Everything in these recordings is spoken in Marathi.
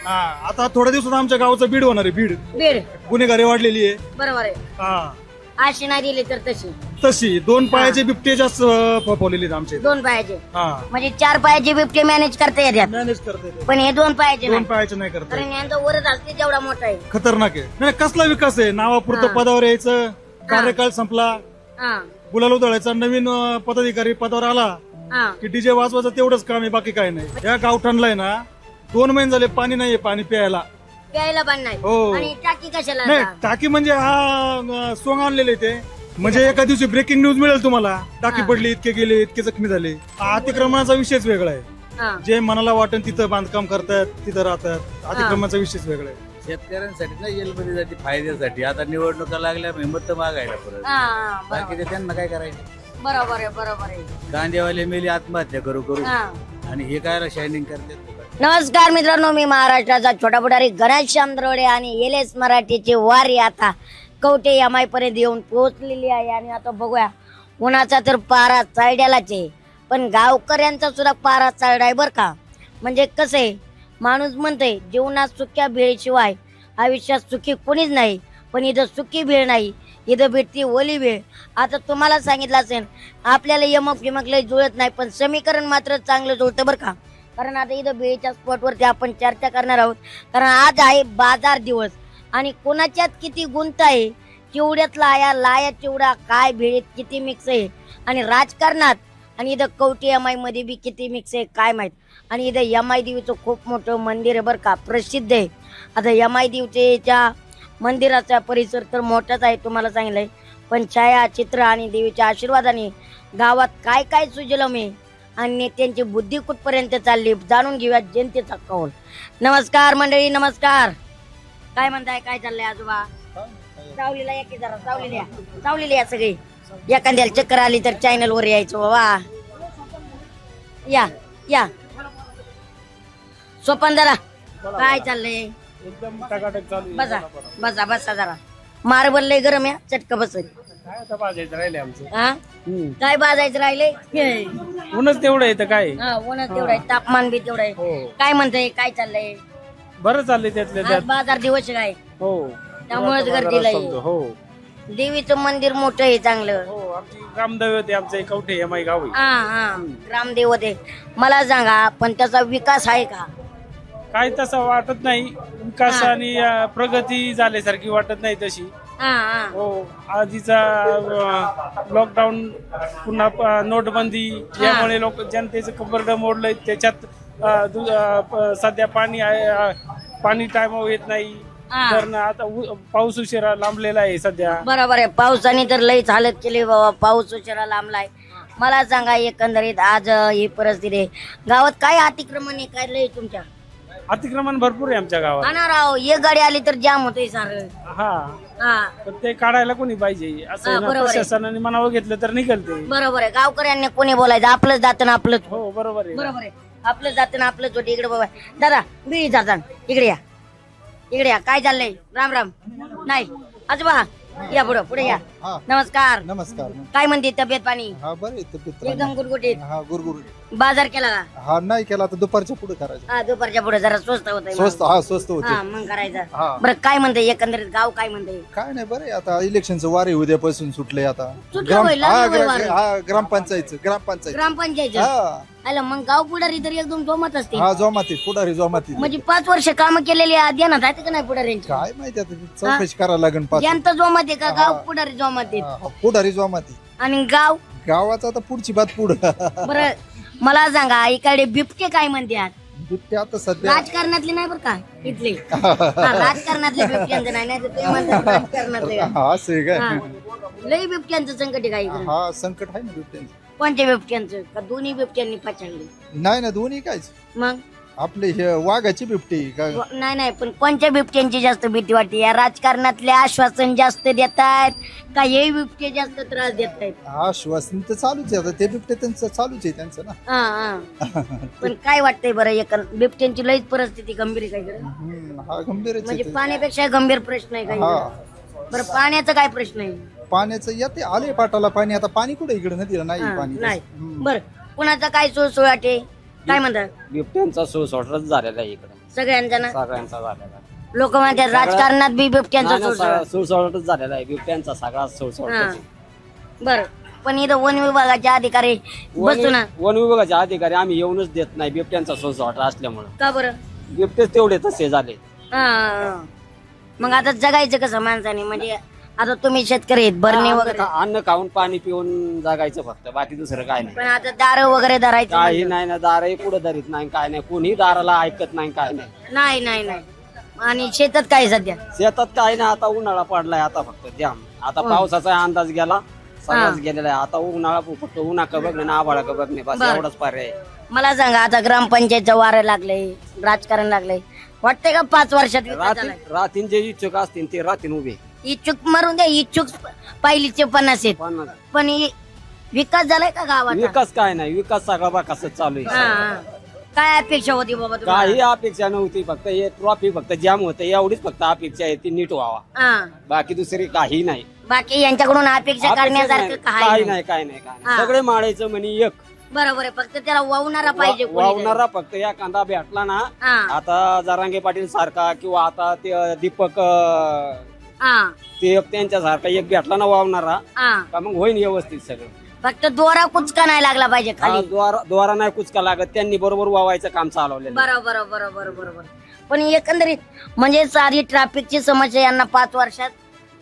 हा आता थोड्या दिवसात आमच्या गावचं बीड होणार आहे. बीड बीड गुन्हेगारी वाढलेली आहे. बरोबर आहे. हा अशी नाही दिली तर तशी तशी 2 पायाचे बिबटे जास्त फोफवलेले आहेत आमचे. 2 पायाचे हा म्हणजे 4 पायाचे बिबटे मॅनेज करता येतात, मॅनेज करते ते. पण हे 2 पायाचे 2 नाही. पायाचे नाही करता कारण यांचा वरच असते जेवढा मोठा आहे. खतरनाक आहे. नाही कसला विकास आहे, नावापुरतं पदावर यायचं, कार्यकाळ संपला, हा गुलाल उधळायचा, नवीन पदाधिकारी पदावर आला हा की डीजे वाजवायचं तेवढंच काम आहे, बाकी काय नाही. या गावठाणला आहे ना 2 महिने झाले पाणी नाहीये, पाणी प्यायला. प्यायला पण नाही. हो. आणि टाकी कशाला नाही आता? टाकी म्हणजे हा सोंग आणलेले ते, म्हणजे एका दिवशी ब्रेकिंग न्यूज मिळेल तुम्हाला, टाकी पडली, इतके गेले, इतके जखमी झाले. अतिक्रमणाचा विषयच वेगळा आहे. हा. जे मनाला वाटेल तिथं बांधकाम करतात, तिथं राहतात. अतिक्रमणाचा विषयच वेगळा आहे. शेतकऱ्यांसाठी ना जेलमध्ये जाते फायद्यासाठी. आता निवडणुका लागल्या मत मागायला परत. हा, बाकी बरोबर ते त्यांना काय करायचं. बरोबर आहे, बरोबर आहे. कांदेवाले मेली आत्महत्या करू करू, हा. आणि हे काय शायनिंग करतात. नमस्कार मित्रांनो, मी महाराष्ट्राचा छोटा पुढारी गणेश शामदरोडे आणि एलएस मराठीची वारी आता कवठे एमआय पर्यंत येऊन पोहोचलेली आहे. आणि आता बघूया, उन्हाचा तर पारा चढ्यालाच आहे, पण गावकऱ्यांचा सुद्धा पारा चढाय बर का. म्हणजे कसं आहे, माणूस म्हणतोय जीवनात सुख्या भेळशिवाय आयुष्यात सुखी कोणीच नाही, पण इथं सुखी भेळ नाही, इथं भेटती ओली भेळ. आता तुम्हाला सांगितलं असेल, आपल्याला यमक लय जुळत नाही, पण समीकरण मात्र चांगलं जुळतं बरं का. कारण आता इथं भेळीच्या स्पॉटवरती आपण चर्चा करणार आहोत. कारण आज आहे बाजार दिवस आणि कोणाच्यात किती गुंत आहे, चिवड्यात लाया चिवडा काय, भेळीत किती मिक्स आहे, आणि राजकारणात आणि इथं कवठी एमआय मध्ये बी किती मिक्स आहे काय माहित. आणि इथं एमआय देवीचं खूप मोठं मंदिर आहे बरं का, प्रसिद्ध आहे. आता एमआय देवीच्या मंदिराचा परिसर तर मोठाच आहे, तुम्हाला सांगितलंय, पण छाया चित्र आणि देवीच्या आशीर्वादाने गावात काय काय सुजलम आहे आणि नेत्यांची बुद्धी कुठपर्यंत चालली, जाणून घेऊया जनतेचा कौल. नमस्कार मंडळी, नमस्कार. काय म्हणताय, काय चाललंय आजोबा? सावलीला या की जरा, सावलीला या सगळी. एखाद्याला चक्कर आली तर चॅनल वर यायचं बाबा. या या सोपन जरा, काय चाललंय? एकदम टकाटक चालू बसा बसा बसा जरा. मार्बल लय गरम या, चटका बस. काय आता बाजायचं राहिले आमचं. हा काय बाजायचं राहिले? ऊनच तेवढं येतं काय. हा ऊनच तेवढं आहे, तापमान बी तेवढं आहे. हो. काय म्हणताय, काय चाललंय? बरं चाललंय त्यातल्या आज बाजार दिवस काय, हो त्यामुळेच गर्दीला आहे. हो देवीचं मंदिर मोठं आहे चांगलं. हो आमची ग्रामदैवत आहे, आमचं कवठे एमआय गाव आहे. हा हा रामदेव होते. मला सांगा, पण त्याचा विकास आहे का? काय तसं वाटत नाही. विकास हा. आणि प्रगती झाल्यासारखी वाटत नाही तशी. हा हा हो आधीचा लॉकडाऊन, पुन्हा नोटबंदी यामुळे लोक जनतेचं कंबरडं मोडलंय. त्याच्यात सध्या पाणी आहे, पाणी टायमावर येत नाही. हा. तर आता पाऊस उशिरा लांबलेला आहे सध्या. बरोबर आहे. पावसाने तर लईच हालत केली बाबा, पाऊस उशिरा लांबलाय. मला सांगा, एकंदरीत आज ही परिस्थिती आहे गावात. काय अतिक्रमण आहे, काय लय तुमच्या? अतिक्रमण भरपूर आहे आमच्या गावात. आणा राव, एक गाडी आली तर जाम होतोय सारं. हा हा पण ते काढायला कोणी पाहिजे असं आहे ना, बरोबर आहे. प्रशासनाने मनावं घेतलं तर निघलते. बरोबर आहे. गावकऱ्यांनी कोणी बोलायचं, आपलंच जातं ना आपलंच. हो बरोबर आहे. बरोबर आहे, आपलं जातं ना आपलंच होते. इकडे बाबा, दादा बिळी जाता, इकडे या, इकडे या. काय चाललंय? राम राम. नाही आजोबा या, पुढे पुढे या. नमस्कार. नमस्कार. काय म्हणते तब्येत पाणी? हा बरं आहे तब्येत. एकदम गुटगुटीत. हा गुरगुर. बाजार केला का? हा नाही केला तर दुपारच्या पुढे करायचं. हा दुपारच्या पुढे जरा स्वस्त होत. स्वस्त, हा स्वस्त होते. हा मग करायचं. हा. बरं काय म्हणते एकंदरीत गाव, काय म्हणते? काय नाही बरं आहे. आता इलेक्शनचं वारे उद्यापासून सुटले आता. सुटलं होय, लागलं होय वारं. हा ग्रामपंचायत. ग्रामपंचायत. हा आलं मग गाव पुढारी तर एकदम जोमत असते. हा जोमातीत पुढारी जोमातीत. म्हणजे 5 वर्ष काम केलेली ध्यानात आहे का नाही पुढाऱ्यांची? काय माहिती आता ती चौकशी करायला लागेल. पाच ज्यांचं जोमत आहे का गाव पुढारी जोमत आहे? हा, पुढारी जोमाती. आणि गाव गावाचा आता पुढची बात पुढं. बरं मला सांगा, इकडे बिबटे काय म्हणतात? बिबटे आता सध्या राजकारणातले नाही बरं का इथले? हा, राजकारणातले बिबट्यांचं नाही, नाही तर ते म्हणतात राजकारणातले का? हा असं आहे काय. हा. लई बिबट्यांचं संकट आहे का इकडे? हा संकट आहे ना बिबट्यांचं. कोणत्या बिबट्यांचं? का दोन्ही बिबट्यांनी पछाडले? नाही ना दोन्ही कायच. मग आपले हे वाघाची बिबटी का. नाही नाही, पण कोणत्या बिबट्यांची जास्त भीती वाटते? या राजकारणातले आश्वासन जास्त देतात का हे बिबटे जास्त त्रास देत आहेत? आश्वासन तर चालूच आहे. आता ते बिबटे त्यांचं चालूच आहे त्यांचं ना. हा हा. पण काय वाटतंय बरं, एक बिबट्यांची लईच परिस्थिती गंभीर आहे का इकडे? हा गंभीरच आहे म्हणजे ते. पाण्यापेक्षा गंभीर प्रश्न आहे का हा इकडे? बरं पाण्याचा काय प्रश्न आहे? पाण्याचं येते आले पाटाला पाणी. आता पाणी कुठे इकडे नदीला नाही हा, पाणी. नाही. बरं कुणाचा काय सुळसुळाट आहे, काय म्हणतात? बिबट्यांचा सुळसुळाटच झालेला आहे इकडे. सगळ्यांचा ना सगळ्यांचा झालेला आहे. लोक म्हणतात राजकारणात बी बिबट्यांचा सुळसुळाट. सुळसुळाटच झालेला आहे बिबट्यांचा सगळा सुळसुळाट. बर पण इथं वन विभागाचे अधिकारी बसून वन विभागाचे अधिकारी आम्ही येऊनच देत नाही बिबट्यांचा सुळसुळाट असल्यामुळे. का बरं बिबटेच तेवढे तसे झाले. हा. मग आता जगायचं कसं माणसाने म्हणजे आता तुम्ही शेतकरी आहेत भरणे वगैरे अन्न खाऊन पाणी पिऊन जगायचं फक्त बाकी दुसरं काय नाही. पण आता दार वगैरे धरायचं काही नाही ना दारही पुढे धरीत नाही काय नाही कोणी दाराला ऐकत नाही काय नाही. नाही नाही नाही आणि शेतात काय सध्या शेतात काय नाही आता उन्हाळा पडलाय आता फक्त जाम. आता पावसाचा अंदाज गेला सगळंच गेलेला आहे. आता उन्हाळा फक्त उन्हाचं बघणे ना आभाळा बघणे बस बरं. एवढाच पर्याय आहे. मला सांगा आता ग्रामपंचायतचं वारं लागलंय राजकारण लागलंय वाटतंय का 5 वर्षात विकास झालाय? रातीन जे इच्छुक असतील ते रातीन उभे इच्छुक मारून द्या इच्छुक पहिलीचे 50 आहेत पण पण विकास झालाय का गावात विकास काय नाही विकास सगळा बाकासच चालू आहे. काय अपेक्षा होती बाबा तुम्हाला? काही अपेक्षा नव्हती फक्त हे ट्रॉफिक फक्त जाम होतं एवढीच फक्त अपेक्षा आहे ती नीट व्हावा हा. बाकी दुसरी काही नाही. बाकी यांच्याकडून अपेक्षा करण्यासारखं काय काय नाही काय नाही काय हा. नाही सगळे माळायचं म्हणे एक बरोबर आहे फक्त त्याला वावणारा पाहिजे कोणीतरी. वावणारा फक्त या कांदा भेटला ना हा. आता जरांगे पाटील सारखा किंवा आता ते दीपक हा. ते त्यांच्या सारखा एक भेटला ना वावणारा हा. का मग होईन व्यवस्थित सगळं. फक्त दोरा कुचका नाही लागला पाहिजे हा, खाली द्वारा नाही कुचका लागत त्यांनी बरोबर वावायचं काम चालवलेलं आहे. बरोबर बरोबर बरोबर पण एकंदरीत म्हणजे सारी ट्रॅफिकची समस्या यांना 5 वर्षात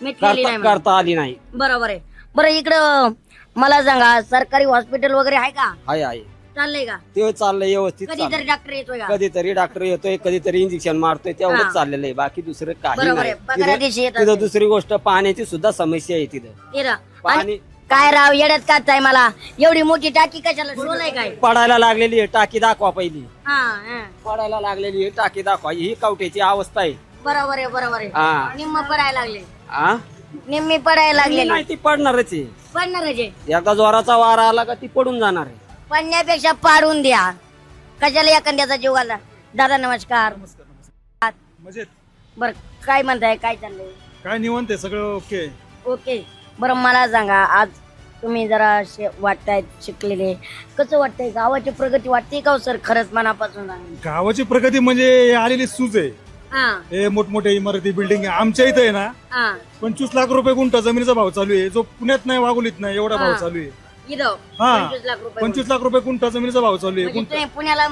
मिटलेली नाही म्हणजे. करता आली नाही. बरोबर आहे बरं इकडं मला सांगा सरकारी हॉस्पिटल वगैरे आहे का आहे चाललंय का ते चाललंय व्यवस्थित कधीतरी चाललंय. डॉक्टर येतोय का कधीतरी डॉक्टर येतोय कधीतरी इंजेक्शन मारतोय हा. तेवढंच चाललेलं आहे बाकी दुसरं काही बरोबर नाही. आहे पगारा दिवशी येत तिथं असेल. दुसरी गोष्ट पाण्याची सुद्धा समस्या आहे तिथं. इथं. पाणी आणि काय राव येड्यात काढताय मला एवढी मोठी टाकी कशाला सोलाय काय पडायला लागलेली आहे टाकी दाखवा पहिली. हा हा. पडायला लागलेली आहे टाकी दाखवा ही कवट्याची अवस्था आहे. बरोबर आहे बरोबर हा. आहे निम्म पडायला लागले आ? निम्मी पडायला लागलेली नाही ती पडणारच आहे. पडणारच आहे एकदा जोराचा वारा आला का ती पडून जाणार आहे. पडण्यापेक्षा पाडून द्या कशाला एखाद्याचा जीव घाला दादा नमस्कार म्हणजे बर काय म्हणताय काय चाललंय काय निवंत आहे सगळं ओके. ओके बरं मला सांगा आज तुम्ही जरा वाटतायत शिकलेले कसं वाटतंय गावाची प्रगती वाटते का हो सर खरंच मनापासून सांगा. गावाची प्रगती म्हणजे हे आलेली सूज आहे. हा हे मोठमोठे इमारती बिल्डिंग आमच्या इथे आहे ना हा 25 लाख रुपये गुंठा जमिनीचा भाव चालू आहे जो पुण्यात नाही वाघोलीत नाही एवढा भाव हा. चालू आहे. इथं हा 25 लाख रुपये 25 लाख रुपये गुंठा जमिनीचा भाव चालू आहे. म्हणजे तुम्ही पुण्याला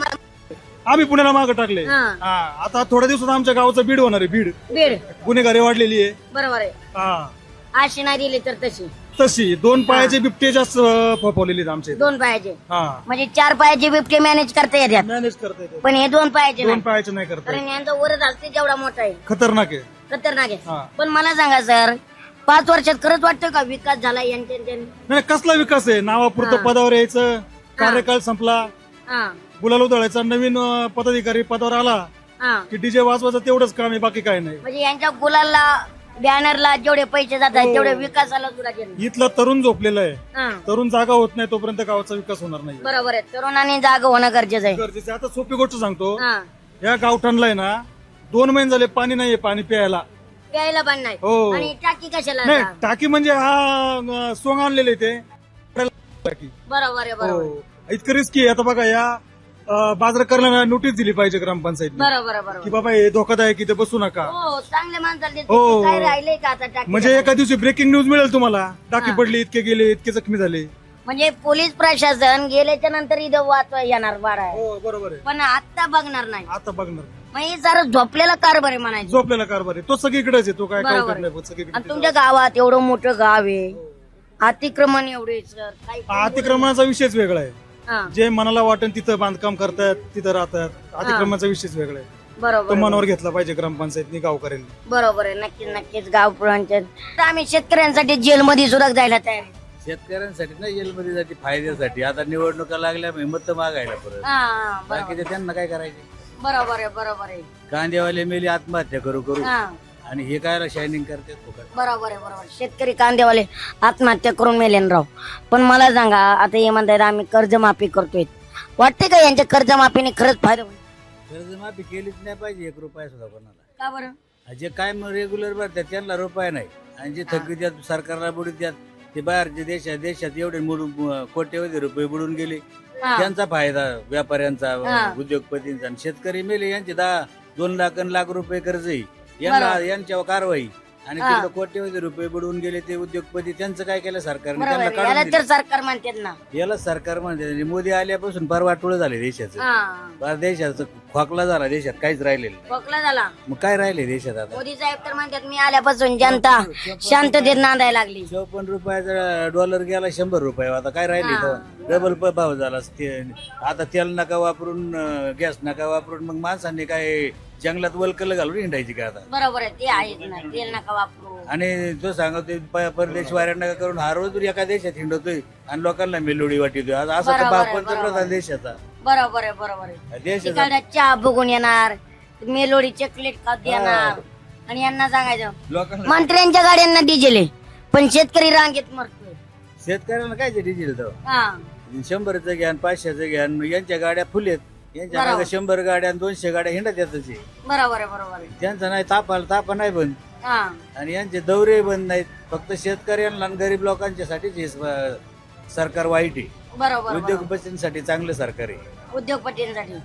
आम्ही पुण्याला मागे टाकले. हा. हा आता थोड्या दिवसात आमच्या गावाचं बीड होणार आहे. बीड बीड गुन्हेगारी वाढलेली आहे. बरोबर आहे हा अशी नाही दिली तर तशी तशी 2 पायाचे बिबटे जास्त फोपवलेले आहेत आमचे. 2 पायाचे हा म्हणजे 4 पायाचे बिबटे मॅनेज करता येतात मॅनेज करता येते. पण हे 2 पायाचे 2 नाही पायाचे नाही करता कारण यांचा वरच असते जेवढा मोठा आहे खतरनाक आहे. खतरनाक हा. आहे पण मला सांगा सर 5 वर्षात खरंच वाटतं का विकास झाला यांच्या नाही कसला विकास आहे नावापुरतं हा. पदावर यायचं कार्यकाळ संपला हा गुलाल उधळायचा नवीन पदाधिकारी पदावर आला हा की डीजे वाजवायचं तेवढंच काम आहे बाकी काय नाही. म्हणजे यांच्या गुलालला बॅनरला जेवढे पैसे जातात तेवढे विकासाला सुद्धा केलं इथला तरुण झोपलेला आहे. हा तरुण जागा होत नाही तोपर्यंत गावाचा विकास होणार नाही. बरोबर आहे तरुणांनी जागा होणं गरजेचं आहे गरजेचं आहे. आता सोपी गोष्ट सांगतो हा या गावठाणला आहे ना 2 महिने झाले पाणी नाहीये पाणी प्यायला. प्यायला पण नाही हो. आणि टाकी कशाला नाही आता? टाकी म्हणजे हा सोंग आणलेले ते टाकी. बरोबर आहे बरोबर आहे. हो इतकं रिस्की आहे. आता बघा या बाजार करण्याला नोटीस दिली पाहिजे ग्रामपंचायत बरोबर आहे बरोबर की बाबा हे धोकादायक इथे बसू नका. हो चांगले माणसाला देते. हो. काय राहिलंय का आता टाकी म्हणजे एका दिवशी ब्रेकिंग न्यूज मिळेल तुम्हाला टाकी हा. पडली इतके गेले इतके जखमी झाले. म्हणजे पोलीस प्रशासन गेल्याच्या नंतर इथं वाचवा येणार बारा आहे हो बरोबर आहे. पण आता बघणार नाही आता बघणार मग हे सारं झोपलेला कारभार आहे म्हणायचं झोपलेला कारभार आहे तो सगळीकडेच आहे तो काय बरोबर कळत आहे. नाही सगळीकडे. आणि तुमच्या गावात एवढं मोठं गाव आहे अतिक्रमण एवढे सर काही अतिक्रमणाचा विषयच वेगळा आहे. हा, जे मनाला वाटेल तिथं बांधकाम करतायत तिथं राहतात अतिक्रमणाचा विषयच वेगळा आहे. तो बरोबर मनावर घेतला पाहिजे ग्रामपंचायतनी गावकऱ्यांनी. बरोबर आहे नक्कीच नक्कीच गाव पुरांच्या आम्ही शेतकऱ्यांसाठी जेलमध्ये सुद्धा जायला तयार आहे. शेतकऱ्यांसाठी ना जेलमध्ये जाते फायद्यासाठी. आता निवडणुका लागल्या मत मागायला परत हा, बरोबर बाकीचे त्यांना काय करायचे. बरोबर आहे बरोबर आहे कांदेवाले मेले आत्महत्या करू करू हा आणि हे काय शायनिंग करते फुकट. बरोबर आहे बरोबर शेतकरी कांदेवाले आत्महत्या करून मेलेन राव. पण मला सांगा आता हे म्हणतात आम्ही कर्जमाफी करतोय वाटते का यांच्या कर्जमाफीने खरंच फायदा होईल? कर्जमाफी केलीच नाही पाहिजे 1 रुपया सुद्धा कोणाला. का बरं जे काय रेग्युलर भरतात त्यांना रुपया नाही आणि जे थकवी द्यात सरकारला बुडीत द्यात ते बाहेरचे देशात एवढे बुडून कोट्यवधी रुपये बुडून गेले. हा. त्यांचा फायदा व्यापाऱ्यांचा हा. उद्योगपतींचा आणि शेतकरी मेले यांचे 10 2 लाख आणि लाख रुपये कर्ज आहे यांच्यावर कारवाई आणि तिकडे कोट्यवधी रुपये बुडवून गेले ते उद्योगपती. त्यांचं काय केलं सरकारने? त्यांना बरोबर याला काढून तर दिलं. सरकार म्हणतात ना. याला सरकार म्हणते. मोदी आल्यापासून फार वाटोळं झाले देशाचं. हा फार देशाचं खोकला झाला, देशात काहीच राहिलेलं नाही. खोकला झाला. मग काय राहिले देशात आता? मोदी साहेब तर म्हणतात मी आल्यापासून जनता शांततेत नांदायला लागली. 54 रुपयाचा डॉलर गेला 100 रुपये. आता काय राहिले? डबल भाव झाला. आता तेल नका वापरून, गॅस नका वापरून, मग माणसांनी काय जंगलात वलकल घालून हिंडायची का आता? बरोबर आहे, ते आहेच ना. तेल नका वापरू. आणि तो सांगतोय परदेश वाऱ्या नका करून हा रोज एका देशात हिंडतोय आणि लोकांना मेलोडी वाटतोय. आज असा तर बरोबर आहे, पंतप्रधान देशाचा बरोबर आहे, बरोबर आहे. देशाचा तिकडे चहा बघून येणार, मेलोडी चॉकलेट खात येणार आणि यांना सांगायचं लोकांना. मंत्र्यांच्या गाड्यांना डिझेल आहे पण शेतकरी रांगेत मरतोय. शेतकऱ्यांना काय ते डिझेल तर हा 100चं घ्या 500चं घ्या. यांच्या गाड्या फुलेत. यांच्या मागे 100 गाड्या 200 गाड्या हिंडत येतात. बरोबर आहे, बरोबर आहे. त्यांचा नाही तापा नाही बंद हा आणि यांचे दौरे बंद नाहीत. फक्त शेतकऱ्यांना आणि गरीब लोकांच्यासाठीच हे सरकार वाईट आहे. बरोबर उद्योगपतींसाठी चांगलं सरकार आहे. उद्योगपतींसाठी.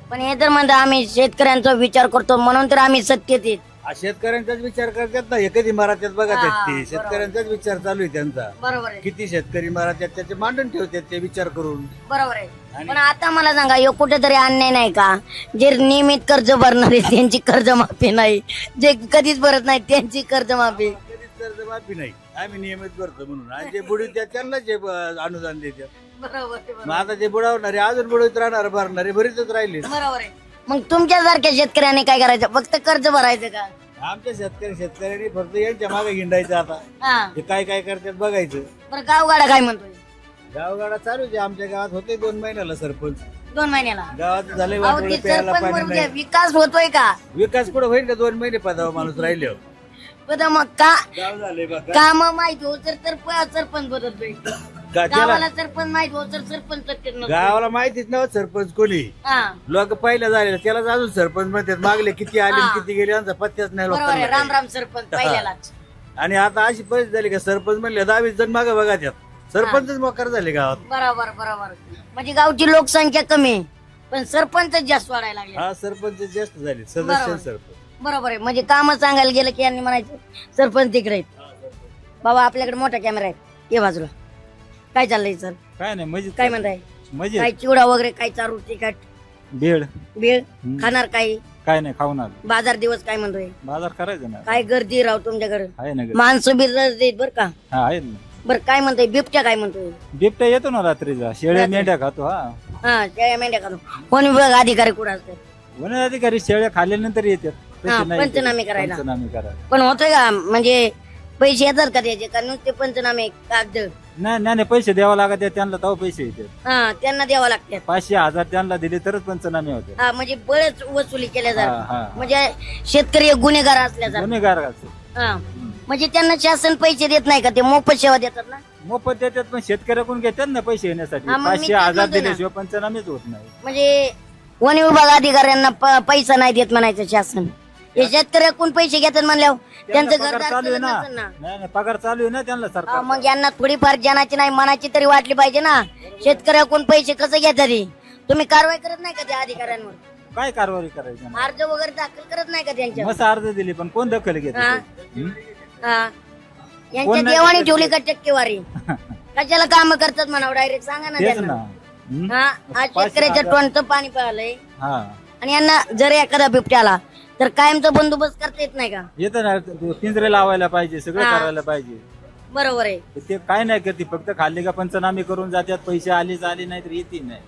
पण हे तर म्हणतात आम्ही शेतकऱ्यांचा विचार करतो म्हणून तर आम्ही सत्तेत येत. शेतकऱ्यांचाच विचार करतात ना. हे कधी मराठ्यात बघा हा, ते बरोबर. शेतकऱ्यांचाच विचार चालू आहे त्यांचा. बरोबर आहे, किती शेतकरी मराठ्यात त्याचे मांडून ठेवतात ते विचार करून. बरोबर आहे. पण आता मला सांगा यो कुठेतरी अन्याय नाही का? जे नियमित कर्ज भरणारे त्यांची कर्जमाफी नाही, जे कधीच भरत नाही त्यांची कर्जमाफी. कधीच कर्जमाफी नाही. आम्ही नियमित करतो म्हणून. आणि जे बुडवतात त्यांना जे अनुदान देतात. बरोबर आहे, मग आता जे बुडवणारे अजून बुडवत राहणार, भरणारे भरीतच राहिले. बरोबर आहे. मग तुमच्यासारख्या शेतकऱ्याने काय करायचं? फक्त कर्ज भरायचं का? आमच्या शेतकऱ्यांनी फक्त यांच्या मागे हिंडायचं. आता हा हे काय काय करतात बघायचं. बरं गावगाडा काय म्हणतोय? गावगाडा चालू आहे. आमच्या गावात होते 2 महिन्याला सरपंच. 2 महिन्याला गावात झाले अहो, वाटोळे, ते प्यायला सरपंच पाणी बरोबर नाही. विकास होतोय का? विकास कुठं होईल का? 2 महिने पदावर माणूस राहिले. पण मग का गाव झाले बघा. काम माहिती हो तर सरपंच बदलतोय. त्याला गावाला सरपंच माहिती हो तर सरपंच सत्तेत नसतोय. गावाला माहितीच नव्हतं सरपंच कोणी. हा लोक पहिल्या झालेलं त्यालाच अजून सरपंच म्हणतात. मागले किती आले आणि किती गेले यांचा पत्त्याच नाही बरोबर आहे. लोकांना. राम राम सरपंच पहिल्यालाच. आणि आता अशी परिस्थिती झाली का सरपंच म्हणले 22 जण मागे बघा त्यात. सरपंचच मोकार झाले गावात. बरोबर बरोबर. म्हणजे गावची लोकसंख्या कमी आहे पण सरपंच जास्त वाढायला लागले. हा सरपंच जास्त झाले. बरोबर. सदस्य सरपंच. बरोबर आहे. म्हणजे काम सांगायला गेलं की यांनी म्हणायचं सरपंच तिकडे आहेत. बाबा आपल्याकडे मोठा कॅमेरा आहे ये बाजूला. काय चाललंय सर? काय नाही मजेत. काय म्हणताय? मजेत. काय चिवडा वगैरे काय चारू तिखट बेड बीळ खाणार काय? काय नाही खाऊन आलो. बाजार दिवस काय म्हणतोय? बाजार करायचं ना. काय गर्दी राव तुमच्याकडे? आहे ना घरी. माणसं बिरदार देत बर का? हा आहे ना. बर काय म्हणतोय? बिबट्या काय म्हणतोय? बिबट्या येतो ना रात्रीचा. शेळ्या रात्री. मेंढ्या खातो. हा हा शेळ्या मेंढ्या खातो. वन विभाग अधिकारी कुठे असतात? वन अधिकारी शेळ्या खाल्ल्यानंतर येतात. तसे हा, नाही येत. पंचनामे करायला. पंचनामे करायला. पण होतोय का? म्हणजे पैसे येतात का त्याचे का नुसते पंचनामे कागद? नाही नाही पैसे द्यावं लागत त्यांना तेव्हा पैसे येतात. हा त्यांना द्यावं लागतात. 500-1000 त्यांना दिले तरच पंचनामे होते. हा म्हणजे बरेच वसुली केल्या हा, जातात. हा. म्हणजे शेतकरी एक गुन्हेगार असल्यासारखं. गुन्हेगार असतो. हा म्हणजे त्यांना शासन पैसे देत नाही का? ते मोफत सेवा देतात ना. मोफत देतात पण शेतकऱ्याकडून घेतात ना पैसे येण्यासाठी. हा, मग मी तेच 500-1000 म्हणतोय ना. दिल्याशिवाय पंचनामेच होत नाही. म्हणजे वन विभाग अधिकाऱ्यांना पैसा नाही देत म्हणायचं शासन. हे शेतकऱ्याकडून पैसे घेतात म्हणल्यावर त्यांचं त्यांचा घर पगार चालू आहे ना. नसेल ना. नाही नाही पगार चालू आहे ना त्यांना हा, सरकार. मग यांना थोडीफार जनाची नाही मनाची तरी वाटली पाहिजे ना. शेतकऱ्याकडून पैसे कसं घेतात हे? तुम्ही कारवाई करत नाही का त्या अधिकाऱ्यांवर? काय कारवाई करायची नाही. अर्ज वगैरे दाखल करत नाही का त्यांच्या? मस्त अर्ज दिली पण कोण दखल घेत? हा. हा यांच्या कोण नाही देवाणी करत ठेवली का टक्केवारी? कशाला काम करतात म्हणावं डायरेक्ट सांगा ना तेच ना. त्यांना. हम्म? हा आज शेतकऱ्याच्या तोंडचं पाणी पाळलंय हा आणि यांना जर एखादा बिबट्या आला तर कायमचा बंदोबस्त करता येत नाही का? येतं ना पिंजरे लावायला पाहिजे सगळं हा. करायला पाहिजे. बरोबर आहे. ते काय नाही करते फक्त खाल्ले का पंचनामे करून जातात. पैसे आले नाही तर येते नाही.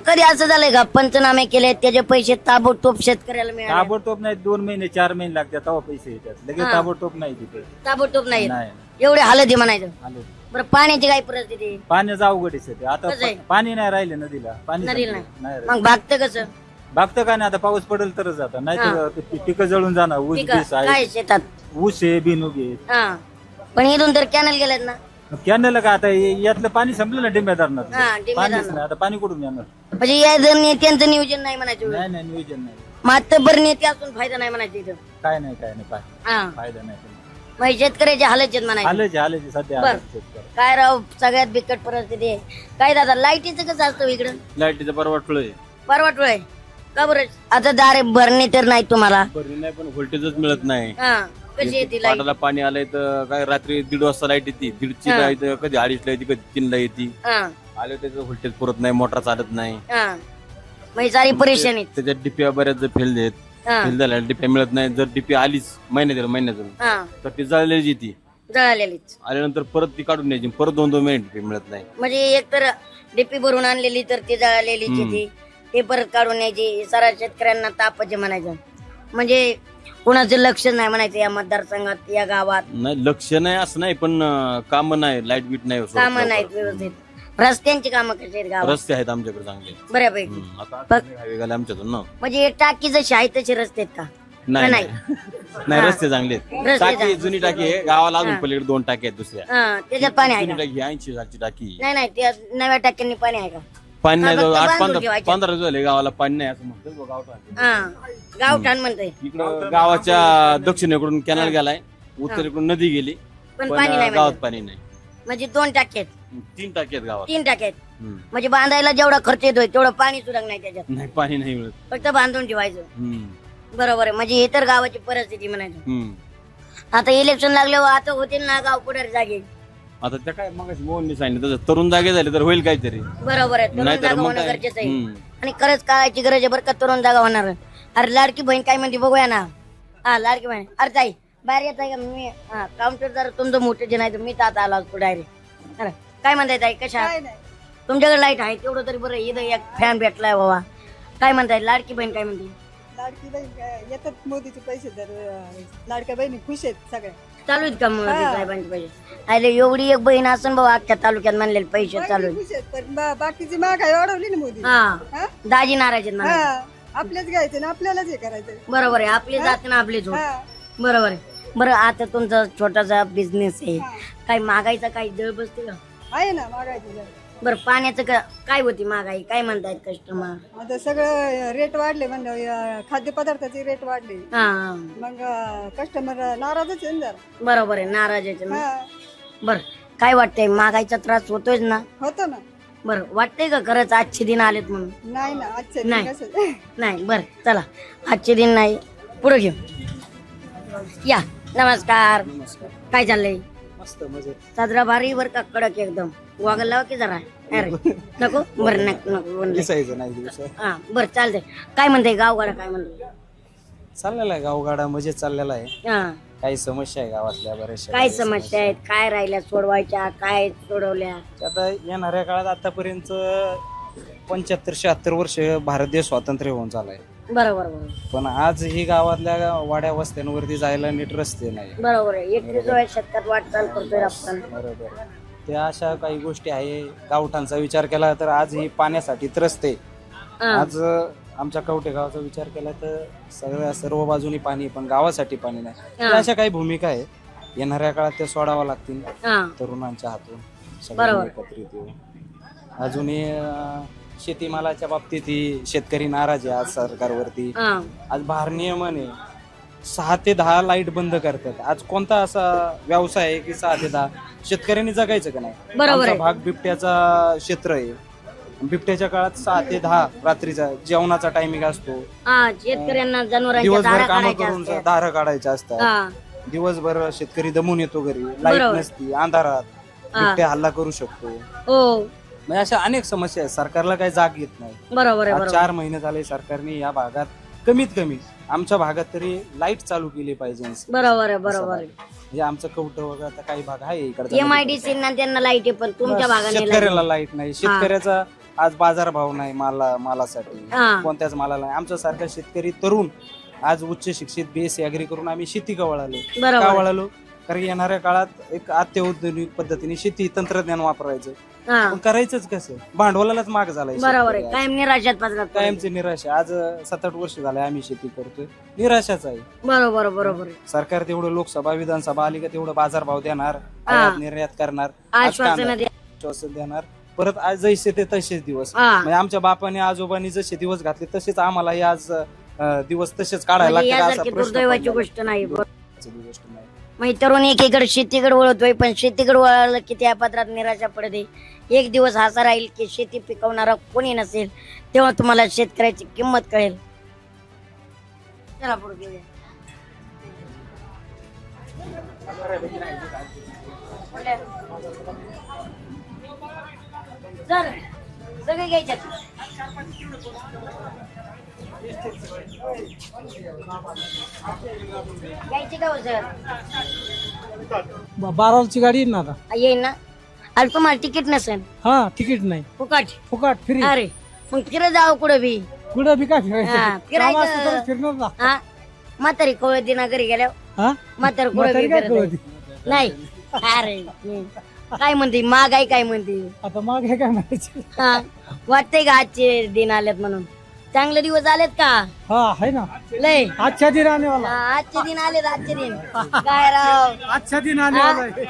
कधी असं झालंय का पंचनामे केले त्याचे पैसे ताबडतोब शेतकऱ्याला मिळाले? ताबडतोब नाही 2 महिने 4 महिने लागतात तेव्हा पैसे येतात. लगेच हा. ताबडतोब नाही तिथे. ताबडतोब नाही नाही एवढे हालत आहे म्हणायचं. आलो. बरं पाण्याची काय परिस्थिती आहे? पाण्याचं अवघड आहे सध्या. आता कसं आहे? पाणी नाही राहिले नदीला. पाणी नदीला संपलं. नाही मग भागतं कसं? भागतं काय नाही आता पाऊस पडेल तरच जातात नाही तर पिकं जळून जाणार. ऊस ठीक आहे. बीस आहे. काय शेतात? ऊस आहे बिनूग आहे. हा पण इथून तर कॅनल गेलेत ना. कॅनल का आता यातलं पाणी संपलं ना डिंब्या धरणात. हा, डिंब्या पाणीच धरणात. नाही आता पाणी कुठून येणार? म्हणजे या जर नेत्यांचं नियोजन नाही म्हणायचं. नाही नाही नियोजन नाही. मातबर नेते असून फायदा नाही म्हणायचं इथं. काय नाही हा फायदा नाही. मग शेतकऱ्याच्या हालत म्हणायचं. आले सध्या बर. आलेच शेतकरी. काय राव सगळ्यात बिकट परिस्थिती आहे. काय दादा लाईटीचं कसं असतं इकडं? लाईटीचं परवडलोय. परवटलोय का बरं आता दारे भरणे तर नाही तुम्हाला भरली नाही पण व्होल्टेजच मिळत नाही. हा कशी येते लाईट पाटाला पाणी आलंय तर काय रात्री 1:30 वाजता लाईट येते, 1:30 हा. लाईट कधी 2:30 ला येते, कधी 3 ला येते. हा आले त्याचं व्होल्टेज पुरत नाही, मोटर चालत नाही. हा म्हणजे सारी परेशानी त्याच्यात डीपी बऱ्याच फेल आहेत. हा फेल झाल्या डीपी मिळत नाही. जर डीपी आलीच महिन्यातून हा तर ती जळलेली येते. जळालेलीच आल्यानंतर परत ती काढून न्यायची, परत 2-2 महिने डीपी मिळत नाही. म्हणजे एक तर डीपी भरून आणलेली तर ती जळालेलीच येते, ते परत काढून न्यायची. सारा शेतकऱ्यांना तापाचे म्हणायचं. म्हणजे कोणाचं लक्ष नाही म्हणायचं या मतदारसंघात या गावात. नाही लक्ष नाही असं नाही पण काम नाही, लाईट बीट नाही. कामं नाहीत व्यवस्थित. रस्त्यांची कामं कशी आहेत गावात रस्ते आहेत आमच्याकडे चांगले. बऱ्यापैकी. आता हायवे गेले आमच्यातून ना. म्हणजे टाकी जशी आहे तसे रस्ते आहेत का? नाही नाही. नाही रस्ते चांगले आहेत. रस्ते टाकी चांगले. जुनी टाकी आहे गावाला, अजून पलीकडे 2 टाकी आहेत दुसऱ्या. हा त्याच्यात पाणी आहे जुनी का? टाकी 80 सालची टाकी. नाही नाही त्या नव्या टाक्यांनी पाणी आहे का? पाणी नाही. हा, फक्त बांधून 8-15 ठेवायचे. 15 दिवस झाले गावाला पाणी नाही असं म्हणतात गावठाण. हा गावठाण म्हणतोय इकडं गावाच्या दक्षिणेकडून कॅनल गेलाय, उत्तरेकडून नदी गेली, पण पण पाणी नाही गावात म्हणतात. पाणी नाही. म्हणजे 2 टाके आहेत, 3 टाकी आहेत गावात. 3 टाके आहेत. हम्म. म्हणजे बांधायला जेवढा खर्च येतोय तेवढं पाणी सुद्धा नाही त्याच्यात. नाही पाणी नाही मिळत. फक्त बांधून ठेवायचं. हम्म. बरोबर आहे. म्हणजे हे तर गावाची परिस्थिती म्हणायचं. हम्म. आता इलेक्शन लागल्यावर आता होतील ना गाव पुढे जागे. आता त्या काय मग मोहनने सांगितलं तसं तरुण जागे झाले तर होईल काहीतरी. बरोबर आहे. तरुण नाहीतर जागा मग होणं काय? गरजेचं आहे. हम्म. आणि खरंच काळाची गरज आहे बरं का तरुण जागा होणार. अरे लाडकी बहीण काय म्हणते बघूया ना. हा लाडकी बहीण. अरे ताई बाहेर येत आहे का? मी हा काउंटर जर तुमचं मोठं जे नाही तर मी तात आलो असतो डायरेक्ट. अरे काय म्हणताय ताई कशा? तुमच्याकडे लाईट आहे तेवढं तरी बरं. इथं एक फॅन भेटलाय बाबा. काय म्हणताय लाडकी बहीण काय म्हणते? लाडकी बहीण येतात मोदीचे पैसे तर लाडक्या बहिणी खुश आहेत सगळ्या. चालू आहेत का मोदी साहेबांचे पैसे? अरे एवढी एक बहीण असून बाबा अख्ख्या तालुक्यात म्हणलेले पैसे चालू आहेत. खुश आहेत पण बाकीची महागाई वाढवली ना मोदी. हा हा? दाजी नाराज आहेत म्हणा. हा आपल्याच घ्यायचे ना आपल्यालाच हे करायचं. बरोबर आहे. आपली जात ना आपलीच होत. हा. बरोबर आहे. बरं आता तुमचा छोटासा बिझनेस आहे, काय महागाईचा काही दळ बसते का? आहे ना महागाईची जरा. बरं पाण्याचं काय होती महागाई? काय म्हणतायत कस्टमर? आता सगळं रेट वाढले म्हणलं खाद्यपदार्थाचे रेट वाढले. हा मग कस्टमर नाराजच आहे ना जरा. बरोबर आहे. नाराज आहे ना. हा बरं काय वाटतंय महागाईचा त्रास होतोय ना? होतं ना. बरं वाटतंय का खरंच आजचे दिन आलेत म्हणून? नाही ना आजच्या नाही. दिवस कसं नाही. बरं चला आजचे दिन नाही पुढे घेऊ या. नमस्कार. काय चाललंय? मस्त मजेत. साजरा भारी बर का कडक एकदम. वागायला लावा की जरा. अरे नको बरं नको म्हणलं. दिसायचं नाही दिवस. हा बरं चालतंय. काय म्हणते गावगाडा काय म्हणते? चाललेला आहे गावगाडा मजेत चाललेला आहे. हा काही समस्या आहे गावातल्या बऱ्याचशा. काय समस्या आहेत? काय राहिल्या सोडवायच्या? काय सोडवल्या? आता येणाऱ्या काळात आतापर्यंत 75-76 वर्ष भारत देश स्वातंत्र्य होऊन चालाय. बरोबर बरोबर पण आज ही गावातल्या वाड्या वस्त्यांवरती जायला नीट रस्ते नाही. बरोबर आहे. 21व्या शतकात वाटचाल करतोय आपण. बरोबर. त्या अशा काही गोष्टी आहे. गावठांचा विचार केला तर आज ही पाण्यासाठी त्रस्त आहे. हा, आज आमच्या कवठे गावाचा विचार केला तर सर्व बाजूनी पाणी पण गावासाठी पाणी नाही. हा. त्या अशा काही भूमिका आहे येणाऱ्या काळात त्या सोडाव्या लागतील हा. तरुणांच्या हातून बरोबर. सगळ्यांनी एकत्रित येऊन. अजूनही शेतीमालाच्या बाबतीत ही शेतकरी नाराज आहे आज सरकारवरती. हा. आज भारनियमन आहे 6 ते 10 लाईट बंद करतात. आज कोणता असा व्यवसाय आहे की 6 ते 10 शेतकऱ्यांनी जगायचं का नाही? बरोबर आमचा आहे. भाग बिबट्याचा क्षेत्र आहे. बिबट्याच्या काळात 6 ते 10 रात्रीचा जेवणाचा टायमिंग असतो. हा शेतकऱ्यांना जनावरांच्या दिवसभर धारा काम काढायच्या करून असतात. धारा काढायच्या असतात. हा दिवसभर शेतकरी दमून येतो घरी. लाईट बरोबर. नसती अंधारात बिबट्या हल्ला करू शकतो. हो म्हणजे अशा अनेक समस्या आहेत. सरकारला काही जाग येत नाही. बरोबर आहे. आज बरोबर 4 महिने झाले सरकारने या भागात कमीत कमी आमच्या भागात तरी लाईट चालू केली पाहिजे. बरोबर आहे. बरोबर आहे. म्हणजे आमचं कवठं वगैरे आता काही भाग आहे इकडचा. MIDC ना त्यांना लाईट आहे पण तुमच्या भागाने शेतकऱ्याला लाईट नाही. शेतकऱ्याचा आज बाजार भाव नाही मालासाठी. हा. कोणत्याच मालाला नाही. आमच्या सारखा शेतकरी तरुण आज उच्च शिक्षित BSc ऍग्री करून आम्ही शेती का वळालो. बरोबर का आहे. वळालो? कारण येणाऱ्या काळात एक अत्याधुनिक पद्धतीने शेती तंत्रज्ञान वापरायचं. हा पण करायचंच कसं? भांडवलालाच माग झालाय बरोबर आहे. शेतकरी आज. कायम निराशात पत्रात पडले. कायमची निराशा. आज 7-8 वर्ष झाले आम्ही शेती करतोय. निराशाच आहे. बरोबर बरोबर आहे. सरकार तेवढं लोकसभा विधानसभा आली का तेवढं बाजारभाव देणार, हा. आयात निर्यात करणार, आज आश्वासन कांदा- द्या. आश्वासन देणार. परत आज जैसे ते तसेच दिवस. हा म्हणजे आमच्या बापाने आजोबांनी जसे दिवस घातले तसेच आम्हालाही आज दिवस तसेच काढायला म्हणजे लागतात. यासारखी दुर्दैवाची गोष्ट नाही. गोष्ट नाही. म्हणजे तरुण एकीकडे शेतीकडे वळतोय पण शेतीकडे वळालं की त्या पत्रात निराशा पडते. एक दिवस असा राहील की शेती पिकवणारा कोणी नसेल तेव्हा तुम्हाला शेतकऱ्याची किंमत कळेल. चला पुढे घेऊया. सर सगळे घ्यायच्यात. घ्यायची का हो सर? 12 गाडी येईल ना आता. येईन ना. अरे तुम्हाला तिकीट नसेल. हा तिकीट नाही, फुकट. फुकट फ्री. अरे मग फिरत जावं कुठं बी. कुठं बी काय हा, फिरायचं, फिरायचं. काम असलं तर फिरणार ना. हा म्हातारी कवळ दिना घरी गेल्यावर हा म्हातार कुठं म्हातारी बी काय फिरत कळती? आहे. नाही अरे काय म्हणते महागाई काय म्हणते. आता मग हे काय म्हणायचं. हा वाटतंय का आजचे दिन आलेत म्हणून? चांगले दिवस आलेत का? हा आहे ना, लय आजच्या दिन आने वाला. हा, आजचे दिन आलेत. आजचे दिन काय राव. आजच्या दिन आने हा? वाला आहे.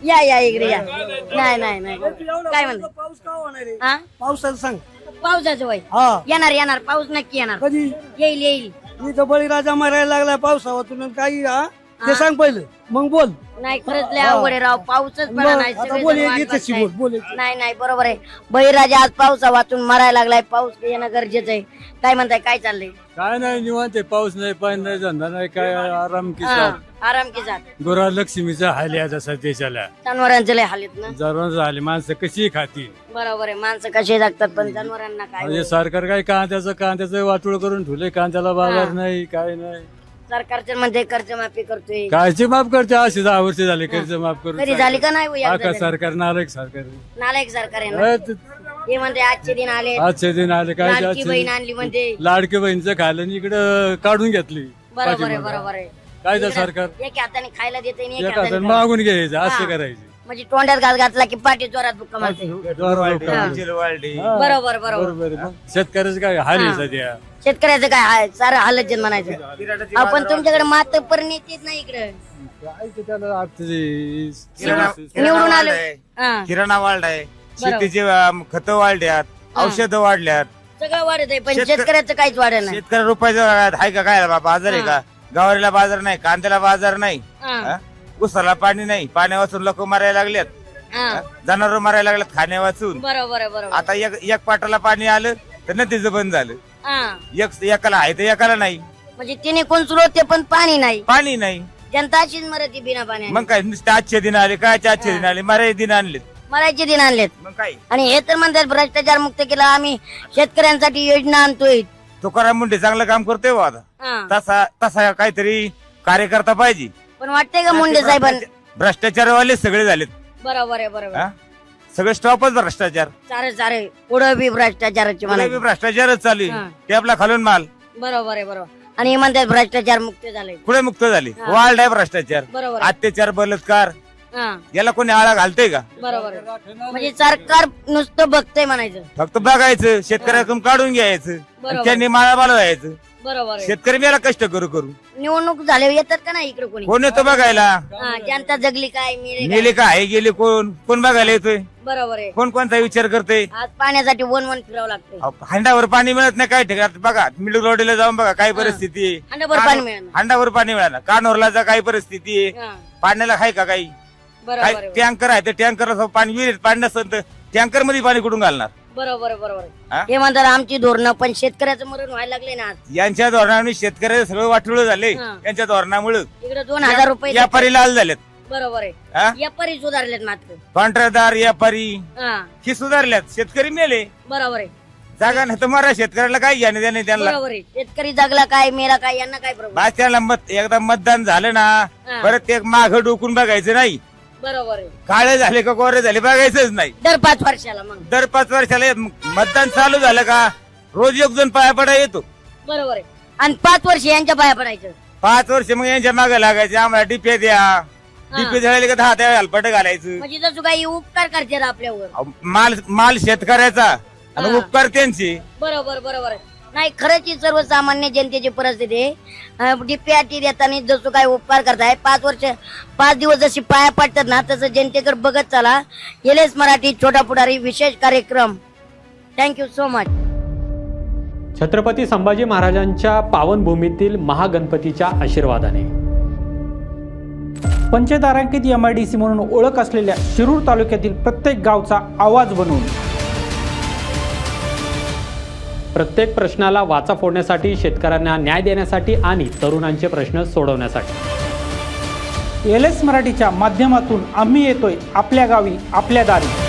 या या इकडे या. नाही नाही नाही काय म्हणते. पाऊस का होणार आहे? हा पावसाचं सांग. पावसाचं वय हा येणार येणार. पाऊस नक्की येणार. कधी येईल येईल. मी तर बळीराजा मारायला लागलाय पावसावातून काही. हा ते सांग पहिलं मग बोल. नाही खरंच लय अवघड आहे राव. पाऊसच पडा नाही. आता सगळेजण बोल, वाट याच्याशी बघताय. बोल, बोल. नाही नाही बरोबर आहे. बळीराजा आज पावसा वाचून मरायला लागलाय. पाऊस येणं गरजेचं आहे. काय म्हणताय, काय चाललंय? काय नाही निवांत आहे. पाऊस नाही, पाणी नाही, धंदा नाही, काय आराम की हा, आराम की जात. गोरा लक्ष्मीचा हाल आहे आता सध्याच्याला. जनावरांचे लय हाल आहेत ना. जरूर झाले, माणसं कशी खातील. बरोबर आहे. माणसं कसे जगतात पण जनावरांना काय म्हणजे होईल? सरकार काय कांद्याचं वाटोळ करून ठेवले. कांद्याला बाजार नाही, काय नाही. सरकारचे म्हणते कर्जमाफी करतोय. कायची माफ करते. असे 10 वर्ष झाले कर्ज माफ कधी करून. झाली का नाही हो एकदा आका तरी? सरकार नालायक सरकार. नालायक सरकार आहे ना. ते म्हणते आजचे दिन आले. आजचे दिन आले काय ते लाडकी बहीण आजचे आणली म्हणते. लाडकी बहिणीचं खायला इकडं काढून घेतली. बरोबर आहे पाठीमागं. बरोबर आहे. काय ते इकडं सरकार एक हाताने खायला देते आणि एक एका हाताने हाताने मागून घ्यायचं हा. असं करायचं. म्हणजे तोंडात घास घातला की पाठी जोरात बुक्का मारते. हा. बरोबर बरोबर. बरोबर आहे. मग शेतकऱ्याचं काय हाल आहे हा. सध्या. शेतकऱ्याचं काय आहे? सारं हालत म्हणायचं. आपण तुमच्याकडे मात पण येतेच नाही इकडे. काय ते त्याला निवडून आलो. हा, किराणा वाढलाय, बरोबर. शेतीचे खतं वाढल्यात, औषधं वाढल्यात. सगळं वाढत आहे पण शेतकऱ्याचं काहीच वाढत नाही. शेतकरी रुपयाचं आहे का काय बाजार आहे का? गवारीला बाजार नाही, कांद्याला बाजार नाही, हा, उसाला पाणी नाही. पाण्या वाचून लोक मारायला लागल्यात, हा. जनावर मारायला लागल्यात खाण्या वाचून. बरोबर आहे बरोबर. आता एक पाटाला पाणी आलं तर नदीचं बंद झालं. हा, एकाला आहे तर एकाला नाही. म्हणजे तिने कोण सुरवते पण पाणी नाही. पाणी नाही. जनता अशीच मरती बिना पाण्याने. मग काय नुसते आजचे दिन आले, काय आजचे दिन आले, मराठी दिन आणलेत. मरायचे दिन आणलेत. मग काय आणि हे तर म्हणतात भ्रष्टाचार मुक्त केला आम्ही, शेतकऱ्यांसाठी योजना आणतोय. तुकाराम मुंडे चांगलं काम करतोय बा आता. हा. तसा तसा काहीतरी कार्यकर्ता पाहिजे. पण वाटतंय का मुंडे साहेबांना? भ्रष्टाचारवाले सगळे झालेत. बरोबर आहे बरोबर. हा? सगळे स्टॉपच भ्रष्टाचार. सारे सारे पुढं बी भ्रष्टाचाराची पुढे बी म्हणायचं. भ्रष्टाचारच चालू हा. आहे. टॅबला खालून माल बरोबर आहे बरोबर. आणि हे म्हणतात भ्रष्टाचार मुक्त झाले. पुढे मुक्त झाली. हा. वाढलाय भ्रष्टाचार, बरोबर आहे. अत्याचार, बलात्कार. हा, याला कोणी आळा घालतोय का? बरोबर आहे. म्हणजे सरकार नुसतं बघतंय म्हणायचं. फक्त बघायचं, शेतकऱ्याकडून काढून घ्यायचं, बरोबर. आणि त्यांनी माळा बाळवायचं. बरोबर आहे. शेतकरी याला कष्ट करू करू. निवडणूक झाले येतात का नाही इकडे कोणी? कोण येतो बघायला? हा, जनता जगली काय मेले काय? गेले का आहे गेले कोण कोण बघायला येतोय? बरोबर आहे. कोण कोणता विचार करतोय? आज पाण्यासाठी वन वन फिरावं लागतंय. हंडावर पाणी मिळत नाही काय ठिकाणी. बघा मिडल रोडला जाऊन बघा काय परिस्थिती आहे. अंडाभर पाणी मिळणार. हंडावर पाणी मिळालं. कानोरला जा काय परिस्थिती आहे. हा, पाण्याला आहे का काही? बरोबर काय आहे. टँकर आहे, ते टँकर पाणी विहिरीत पाणी नसेल तर टँकर मध्ये पाणी कुठून घालणार? बरोबर आहे बरोबर आहे. हा? हे म्हणतात आमची धोरणं, पण शेतकऱ्याचं मरण व्हायला लागले ना आज. यांच्या धोरणाने शेतकऱ्याचे सगळं वाटुळ झाले. हा. यांच्या धोरणामुळे इकडे 2000 रुपये व्यापारी लाल झालेत. बरोबर आहे. हा? व्यापारी सुधारलेत मात्र. कॉन्ट्रॅक्टदार, व्यापारी हा, हे सुधारल्यात. शेतकरी मेले. बरोबर आहे जागा नाही तर मरा. शेतकऱ्याला काय घेणे देणे त्यांना? बरोबर आहे. शेतकरी जगला काय मेला काय यांना काय प्रॉब्लेम. बस त्याला एकदा मतदान झालं ना, हा. परत ते माघ डोकून बघायचं नाही. बरोबर आहे. काळे झाले का गोरे झाले बघायचंच नाही. दर 5 वर्षाला मग. दर 5 वर्षाला मतदान चालू झालं का रोज एक जण पाया पडा येतो. बरोबर आहे. आणि 5 वर्ष यांच्या पाया पडायचं. 5 वर्ष मग यांच्या मागे लागायचे. आम्हाला डिपे द्या. डिपे झाले का 10 त्या हलपट घालायचं. म्हणजे जसं काही उपकार करतात आपल्यावर. माल शेतकऱ्याचा आणि हा. उपकार त्यांचे. बरोबर बरोबर आहे. नाही खरंच ही सर्वसामान्य जनतेची परिस्थिती आहे. डीपीआरटी देताना जसं काय उपकार करताय 5 दिवस जशी पाया पडतात ना तसं जनतेकडे बघत चला. एलएस मराठी छोटा पुढारी विशेष कार्यक्रम. Thank you so much. Chhatrapati Sambhaji महाराजांच्या पावनभूमीतील महागणपतीच्या आशीर्वादाने पंचतारांकित MIDC म्हणून ओळख असलेल्या शिरूर तालुक्यातील प्रत्येक गावचा आवाज बनवून प्रत्येक प्रश्नाला वाचा फोडण्यासाठी, शेतकऱ्यांना न्याय देण्यासाठी आणि तरुणांचे प्रश्न सोडवण्यासाठी LS मराठीच्या माध्यमातून आम्ही येतोय आपल्या गावी, आपल्या दारी.